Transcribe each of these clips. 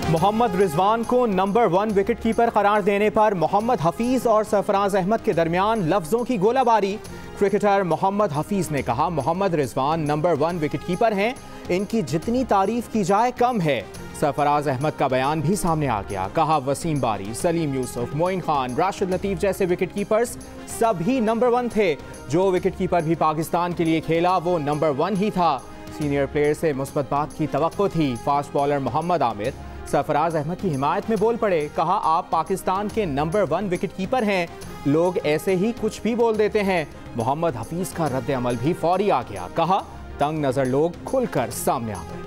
मोहम्मद रिजवान को number 1 wicket keeper करार देने पर मोहम्मद हफीज और सरफराज अहमद के दरमियान लफ्जों की गोलाबारी। क्रिकेटर मोहम्मद हफीज ने कहा, Mohammad Rizwan number 1 wicket keeper हैं, इनकी जितनी तारीफ की जाए कम है। सरफराज अहमद का बयान भी सामने आ गया। कहा, वसीम बारी, सलीम यूसुफ, मोइन खान, राशिद लतीफ जैसे विकेट कीपर्स सभी नंबर 1 थे। जो विकेट कीपर भी पाकिस्तान के लिए खेला वो नंबर 1 ही था। सीनियर प्लेयर से मुस्बत बात की तवक्को थी। फास्ट बॉलर मोहम्मद आमिर सरफराज अहमद की हिमायत में बोल पड़े। कहा, आप पाकिस्तान के नंबर 1 विकेट कीपर हैं, लोग ऐसे ही कुछ भी बोल देते हैं। मोहम्मद हफीज का रद्द अमल भी फौरी आ गया। कहा, तंग नजर लोग खुलकर सामने आ गए।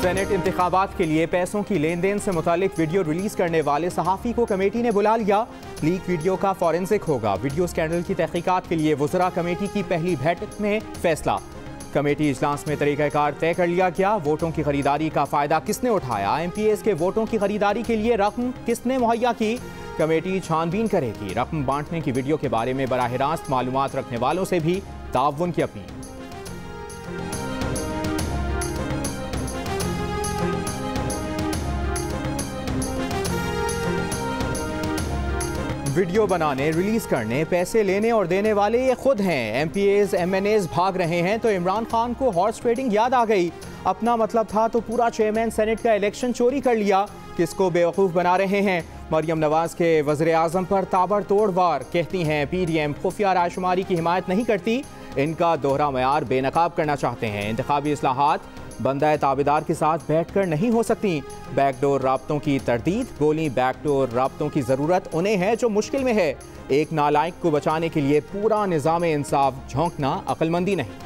सेनेट इंतखाबात के लिए पैसों की लेन देन से मुतालिक वीडियो रिलीज करने वाले सहाफ़ी को कमेटी ने बुला लिया। लीक वीडियो का फॉरेंसिक होगा। वीडियो स्कैंडल की तहकीकात के लिए वज़रा कमेटी की पहली बैठक में फैसला। कमेटी इजलास में तरीक़ाकार तय कर लिया गया। वोटों की खरीदारी का फ़ायदा किसने उठाया, MPs के वोटों की खरीदारी के लिए रकम किसने मुहैया की, कमेटी छानबीन करेगी। रकम बांटने की वीडियो के बारे में बराह रास्त मालूमात रखने वालों से भी ताउन की अपील। वीडियो बनाने, रिलीज करने, पैसे लेने और देने वाले ये खुद हैं। MPs MNAs भाग रहे हैं तो इमरान खान को हॉर्स ट्रेडिंग याद आ गई। अपना मतलब था तो पूरा चेयरमैन सेनेट का इलेक्शन चोरी कर लिया। किसको बेवकूफ़ बना रहे हैं। मरियम नवाज के वज़ीर आज़म पर ताबड़तोड़ वार। कहती हैं PDM खुफिया रायशुमारी की हिमायत नहीं करती, इनका दोहरा मयार बेनकाब करना चाहते हैं। इंतखाबी इस्लाहात बंदा ताबेदार के साथ बैठकर नहीं हो सकती। बैकडोर राब्तों की तरदीद। बोली, बैकडोर राब्तों की ज़रूरत उन्हें है जो मुश्किल में है। एक नालायक को बचाने के लिए पूरा निज़ाम इंसाफ झोंकना अक्लमंदी नहीं।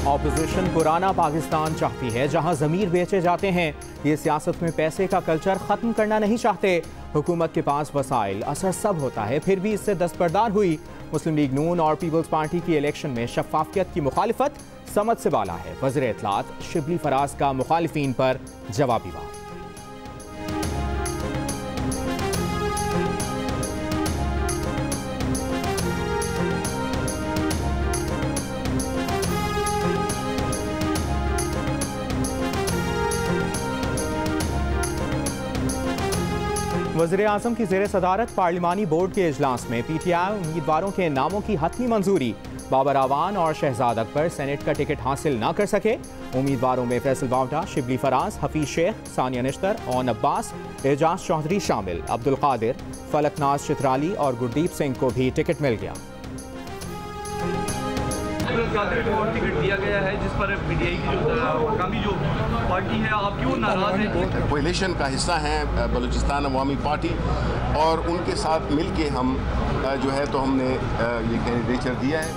ऑपोजिशन पुराना पाकिस्तान चाहती है जहां ज़मीर बेचे जाते हैं। ये सियासत में पैसे का कल्चर ख़त्म करना नहीं चाहते। हुकूमत के पास वसाइल असर सब होता है, फिर भी इससे दस्तबरदार हुई। मुस्लिम लीग नून और पीपल्स पार्टी की इलेक्शन में शफाफियत की मुखालिफत समझ से बाला है। वज़ीर इत्तलात शिबली फराज का मुखालिफिन पर जवाबी वार। वज़ीर आज़म की ज़ेर सदारत पार्लिमानी बोर्ड के इजलास में PTI उम्मीदवारों के नामों की हतमी मंजूरी। बाबर आवान और शहजाद अकबर सेनेट का टिकट हासिल न कर सके। उम्मीदवारों में फैसल बावटा, शिबली फराज, हफीज शेख, सानिया निश्तर, ओन अब्बास, एजाज चौधरी शामिल। अब्दुल कादिर, फलकनाज चित्राली और गुरदीप सिंह को भी टिकट मिल गया। टिकट दिया गया है जिस पर PTI की जो मकामी जो पार्टी है, आप क्यों नाराज हैं? कोएलिशन का हिस्सा है बलूचिस्तान अवामी पार्टी और उनके साथ मिलके हम जो है तो हमने ये कैंडिडेचर दिया है।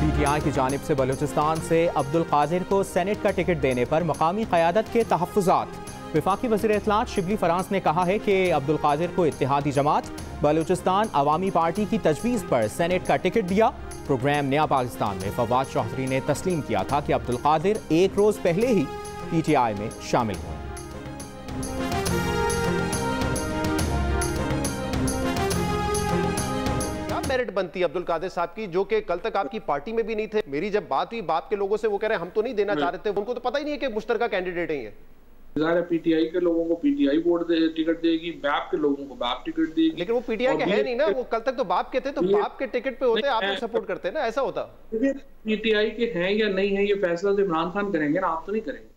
PTI की जानिब से बलूचिस्तान से अब्दुल कादिर को सेनेट का टिकट देने पर मकामी क़यादत के तहफ़्फ़ुज़ात। वफाकी वज़ीर इत्तलात शिबली फराज ने कहा है कि अब्दुल कादिर को इत्तेहादी जमात बलूचिस्तान अवामी पार्टी की तजवीज़ पर सेनेट का टिकट दिया। प्रोग्राम नया पाकिस्तान में फवाद चौधरी ने तस्लीम किया था कि अब्दुल कादिर एक रोज़ पहले ही PTI में शामिल हुए। क्या मेरिट बनती है अब्दुल कादिर साहब की, जो कि कल तक आपकी पार्टी में भी नहीं थे। मेरी जब बात हुई बाप के लोगों से, वो कह रहे हैं हम तो नहीं देना चाह रहे थे, उनको तो पता ही नहीं है कि मुश्तरका कैंडिडेट है ये। PTI के लोगों को PTI बोर्ड टिकट देगी, बाप के लोगों को बाप टिकट देगी। लेकिन वो PTI के है नहीं ना, वो कल तक तो बाप के थे, तो बाप के टिकट पे होते आप लोग सपोर्ट करते ना, ऐसा होता। PTI के हैं या नहीं है ये फैसला तो इमरान खान करेंगे ना, आप तो नहीं करेंगे।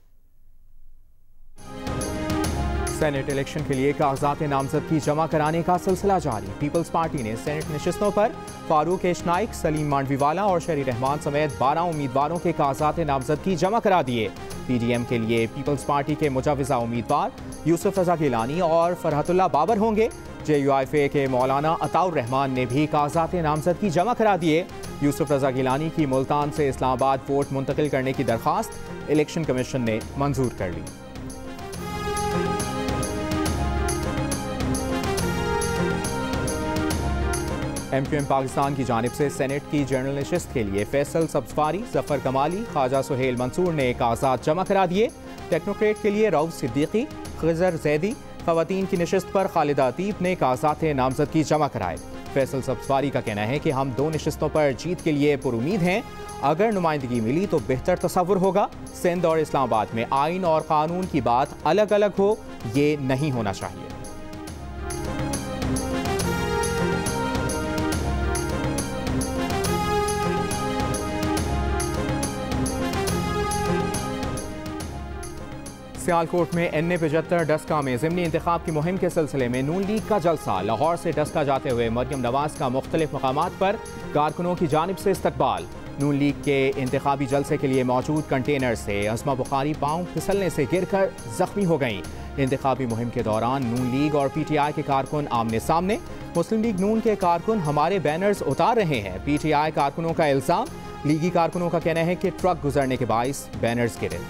सेनेट इलेक्शन के लिए कागजात नामजदगी जमा कराने का सिलसिला जारी। पीपल्स पार्टी ने सेनेट नशिस्तों पर फारूक एशनाइक, सलीम मांडवीवाला और शहरी रहमान समेत 12 उम्मीदवारों के कागजात नामजदगी जमा करा दिए। PDM के लिए पीपल्स पार्टी के मुजाविजा उम्मीदवार यूसुफ रजा गिलानी और फरहतुल्लाह बाबर होंगे। JUIFA के मौलाना अताउर रहमान ने भी कागजात नामजदगी जमा करा दिए। यूसुफ रजा गिलानी की मुल्तान से इस्लामाबाद वोट मुंतकिल करने की दरख्वास्त इलेक्शन कमीशन ने मंजूर कर ली। MQM पाकिस्तान की जानिब से सेनेट की जनरल नशिस्त के लिए फैसल सब्जवारी, जफर कमाली, ख्वाजा सुहेल मंसूर ने कागजात जमा करा दिए। टेक्नोक्रेट के लिए रऊफ सिद्दीकी, खिजर जैदी, खवातीन की नशिस्त पर खालिदा अतीब ने कागजात नामजदगी जमा कराए। फैसल सब्सवारी का कहना है कि हम 2 नशिस्तों पर जीत के लिए पुरुमीद हैं। अगर नुमाइंदगी मिली तो बेहतर तस्वुर होगा। सिंध और इस्लामाबाद में आइन और कानून की बात अलग अलग हो, ये नहीं होना चाहिए। सियालकोट में NA-75 डस्का में ज़िमनी इंतखाब की मुहिम के सिलसिले में नून लीग का जलसा। लाहौर से डस्का जाते हुए मरियम नवाज का मुख्तलिफ मकामात पर कारकुनों की जानिब से इस्तकबाल। नून लीग के इंतखाबी जलसे के लिए मौजूद कंटेनर से अज़मा बुखारी पाँव फिसलने से गिरकर जख्मी हो गईं। इंतखाबी मुहिम के दौरान नून लीग और PTI के कारकुन आमने सामने। मुस्लिम लीग नून के कारकुन हमारे बैनर्स उतार रहे हैं। PTI कारकुनों का इल्ज़ाम। लीगी कारकुनों का कहना है कि ट्रक गुजरने के बाइस बैनर्स गिरे।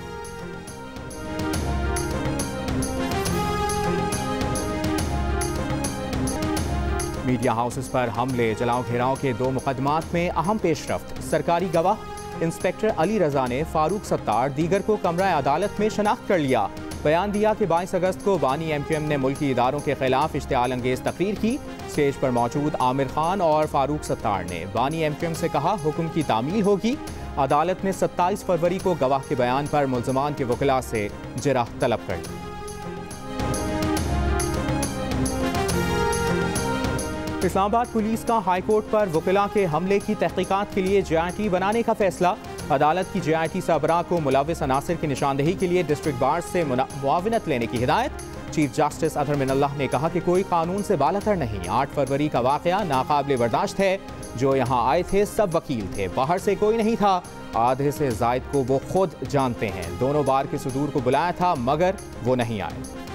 मीडिया हाउसेस पर हमले जलाओ घेराव के 2 मुकदमात में अहम पेशरफ्त। सरकारी गवाह इंस्पेक्टर अली रजा ने फारूक सत्तार दीगर को कमरा अदालत में शनाख्त कर लिया। बयान दिया कि 22 अगस्त को बानी MQM ने मुल्की इदारों के खिलाफ इश्तिआल अंगेज तकरीर की। स्टेज पर मौजूद आमिर खान और फारूक सत्तार ने बानी MQM से कहा हुक्म की तामील होगी। अदालत ने 27 फरवरी को गवाह के बयान पर मुल्ज़मान के वकीला से जराह तलब कर ली। इस्लामाबाद पुलिस का हाईकोर्ट पर वकीला के हमले की तहकीकात के लिए JIT बनाने का फैसला। अदालत की JIT सरबराह को मुलविस अनासिर की निशानदेही के लिए डिस्ट्रिक्ट बार से मुआविनत लेने की हिदायत। चीफ जस्टिस अतहर मिनल्लाह ने कहा कि कोई कानून से बालातर नहीं। 8 फरवरी का वाक़या नाकाबिले बर्दाश्त है। जो यहाँ आए थे सब वकील थे, बाहर से कोई नहीं था। आधे से जायद को वो खुद जानते हैं। दोनों बार के सुदूर को बुलाया था मगर वो नहीं आए।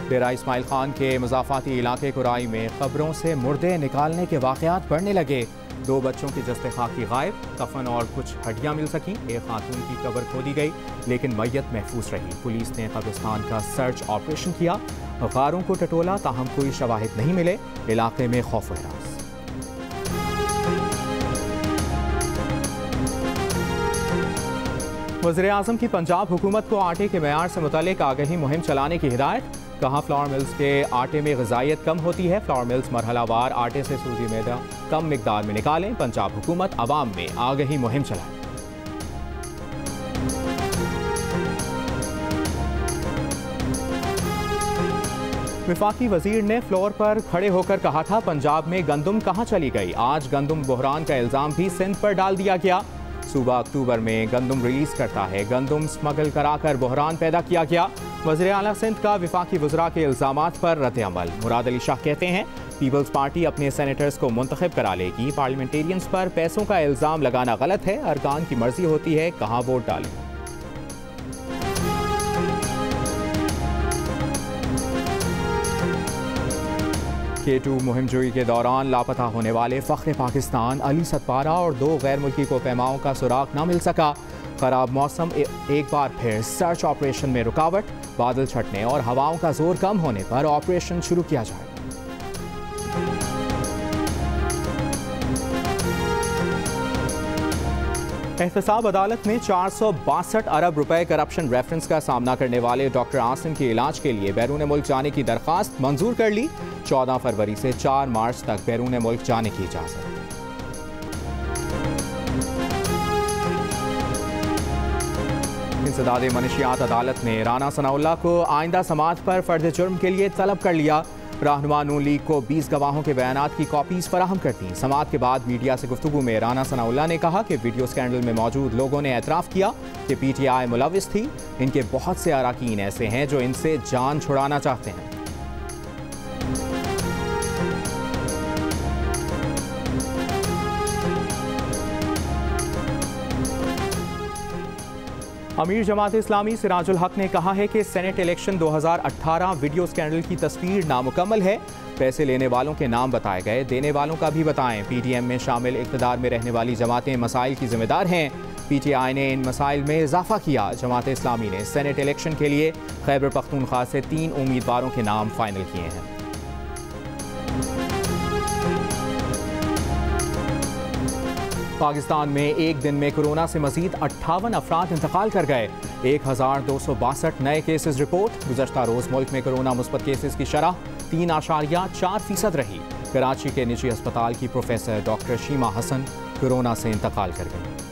डेरा इस्माइल खान के मुज़ाफ़ाती इलाके कुराई में कब्रों से मुर्दे निकालने के वाक़यात बढ़ने लगे। 2 बच्चों की जस्ते खाकी गायब, कफन और कुछ हड्डियाँ मिल सकीं। एक खातून की कब्र खोदी गई लेकिन मैयत महफूज रही। पुलिस ने कब्रिस्तान का सर्च ऑपरेशन किया, गारों को टटोला, ताहम कोई शवाहिद नहीं मिले। इलाके में खौफ व हरास। वज़ीर-ए-आज़म की पंजाब हुकूमत को आटे के मयार से मुतालिक आगाही मुहिम चलाने की हिदायत। कहा फ्लावर मिल्स के आटे में ग़िज़ाइयत कम होती है। फ्लावर मिल्स मरहलावार आटे से सूजी मैदा कम मिकदार में निकालें। पंजाब हुकूमत आवाम में आगाही मुहिम चलाए। वफाकी वजीर ने फ्लोर पर खड़े होकर कहा था पंजाब में गंदम कहाँ चली गई। आज गंदम बहरान का इल्ज़ाम भी सिंध पर डाल दिया गया। सूबा अक्टूबर में गंदम रिलीज करता है, गंदम स्मगल कराकर बहरान पैदा किया गया। वज़ीर आला सिंध का वफाकी वज़रा के इल्ज़ामात पर रद्द अमल। मुराद अली शाह कहते हैं पीपल्स पार्टी अपने सेनेटर्स को मुंतखब करा लेगी। पार्लियामेंटेरियंस पर पैसों का इल्ज़ाम लगाना गलत है। अरकान की मर्जी होती है कहाँ वोट डालें। K2 मुहिमजोई के दौरान लापता होने वाले फ़ख्र पाकिस्तान अली सतपारा और 2 गैर मुल्की कोपैमाओं का सुराग न मिल सका। खराब मौसम एक बार फिर सर्च ऑपरेशन में रुकावट। बादल छटने और हवाओं का जोर कम होने पर ऑपरेशन शुरू किया जाएगा। एहतसाब अदालत में 462 अरब रुपए करप्शन रेफरेंस का सामना करने वाले डॉक्टर आसिम के इलाज के लिए बैरून मुल्क जाने की दरख्वास्त मंजूर कर ली। 14 फरवरी से 4 मार्च तक बैरून मुल्क जाने की इजाज़त। इंसदाद मनशियात अदालत ने राना सनाउल्लाह को आइंदा समाअत पर फर्द जुर्म के लिए तलब कर लिया। रहनुमा नून लीग को 20 गवाहों के बयानात की कॉपीज फराहम कर दी। समाअत के बाद मीडिया से गुफ्तगू में राना सनाउल्लाह ने कहा कि वीडियो स्कैंडल में मौजूद लोगों ने एतराफ़ किया कि PTI मुलविस थी। इनके बहुत से अराकीन ऐसे हैं जो इनसे जान छुड़ाना चाहते हैं। अमीर जमात इस्लामी सिराजुल हक ने कहा है कि सेनेट इलेक्शन 2018 वीडियो स्कैंडल की तस्वीर नामुकम्मल है। पैसे लेने वालों के नाम बताए गए, देने वालों का भी बताएं। PDM में शामिल इक़्तिदार में रहने वाली जमातें मसाइल की जिम्मेदार हैं। PTI ने इन मसाइल में इजाफा किया। जमात इस्लामी ने सेनेट इलेक्शन के लिए खैबर पख्तूनख्वा से 3 उम्मीदवारों के नाम फाइनल किए हैं। पाकिस्तान में एक दिन में कोरोना से मजीद 58 अफराद इंतकाल कर गए। 1262 नए केसेस रिपोर्ट। गुज़श्ता रोज़ मुल्क में कोरोना मुस्बत केसेस की शरह 3.4% रही। कराची के निजी अस्पताल की प्रोफेसर डॉक्टर शीमा हसन कोरोना से इंतकाल कर गई।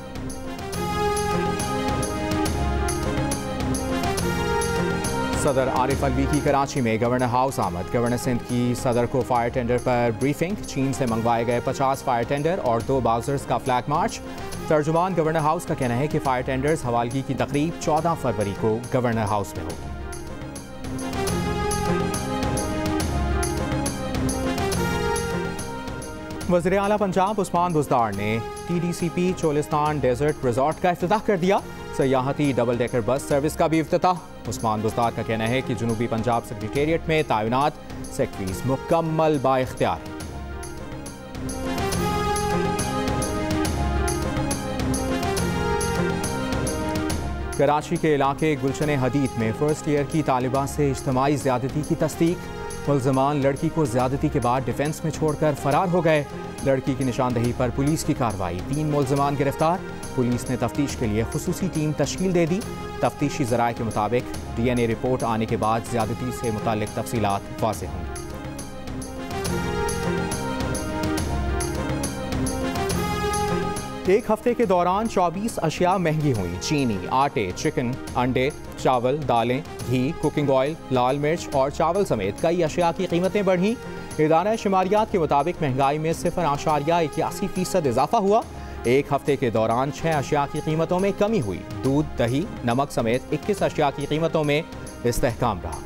सदर आरिफ अलवी की कराची में गवर्नर हाउस आमद। गवर्नर सिंध की सदर को फायर टेंडर पर ब्रीफिंग। चीन से मंगवाए गए 50 फायर टेंडर और 2 बाउजर्स का फ्लैग मार्च। तर्जुमान गवर्नर हाउस का कहना है कि फायर टेंडर्स हवालगी की तकरीब 14 फरवरी को गवर्नर हाउस में होगी। वज़ीर आला पंजाब उस्मान बुज़दार ने TDCP चोलिस्तान डेजर्ट रिजॉर्ट का इफ्तिताह कर दिया। सयाहती डबल डेकर बस सर्विस का भी इफ्तिताह। उस्मान बुज़दार का कहना है कि जनूबी पंजाब सेक्रेटेरिएट में तैनात सेक्रेटरीज मुकम्मल बाइख्तियार हैं। कराची के इलाके गुलशन हदीद में फर्स्ट ईयर की तालिबा से इज्तिमाई ज़्यादती की तस्दीक। मुल्ज़िमान लड़की को ज़्यादती के बाद डिफेंस में छोड़कर फरार हो गए। लड़की की निशानदही पर पुलिस की कार्रवाई। 3 मुल्ज़िमान गिरफ्तार। पुलिस ने तफ्तीश के लिए खुसूसी टीम तश्कील दे दी। तफ्तीशी ज़राए के मुताबिक DNA रिपोर्ट आने के बाद ज़्यादती से मुताल्लिक़ तफसीलात वाज़ेह होंगी। एक हफ्ते के दौरान 24 अशिया महंगी हुई। चीनी, आटे, चिकन, अंडे, चावल, दालें, घी, कुकिंग ऑयल, लाल मिर्च और चावल समेत कई अशिया की कीमतें बढ़ी। इदारा शुमारियात के मुताबिक महंगाई में 0.81% इजाफा हुआ। एक हफ्ते के दौरान 6 अशिया की कीमतों में कमी हुई। दूध, दही, नमक समेत 21 अशिया की कीमतों में इस्तेहकाम रहा।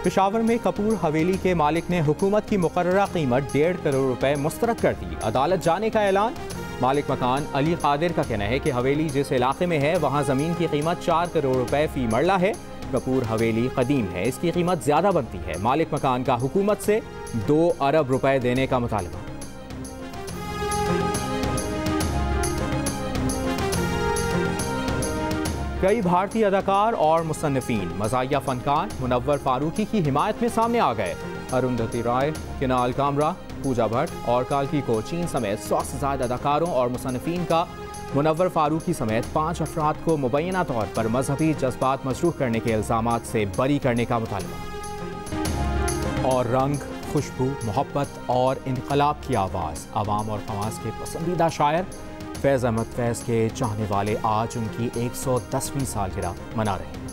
पेशावर में कपूर हवेली के मालिक ने हुकूमत की मुकर्ररा कीमत 1.5 करोड़ रुपए मुस्तरद कर दी। अदालत जाने का ऐलान। मालिक मकान अली कादिर का कहना है कि हवेली जिस इलाके में है वहाँ ज़मीन की कीमत 4 करोड़ रुपए फी मरला है। कपूर हवेली कदीम है, इसकी कीमत ज़्यादा बनती है। मालिक मकान का हुकूमत से 2 अरब रुपए देने का मुतालबा। कई भारतीय अदाकार और मुसन्निफीन मज़ाहिया फनकार मुनव्वर फारूकी की हिमायत में सामने आ गए। अरुंधति राय, किनाल कामरा, पूजा भट्ट और काल्की को चीन समेत 100 से ज़ायद अदाकारों और मुसन्निफीन का मुनव्वर फारूकी समेत 5 अफराद को मुबैना तौर पर मजहबी जज्बात मजरूह करने के इल्ज़ामात से बरी करने का मुतालबा। और रंग, खुशबू, मोहब्बत और इनकलाब की आवाज़। अवाम और खवास के पसंदीदा शायर फैज़ अहमद फैज़ के चाहने वाले आज उनकी 110वीं सालगिरह मना रहे हैं।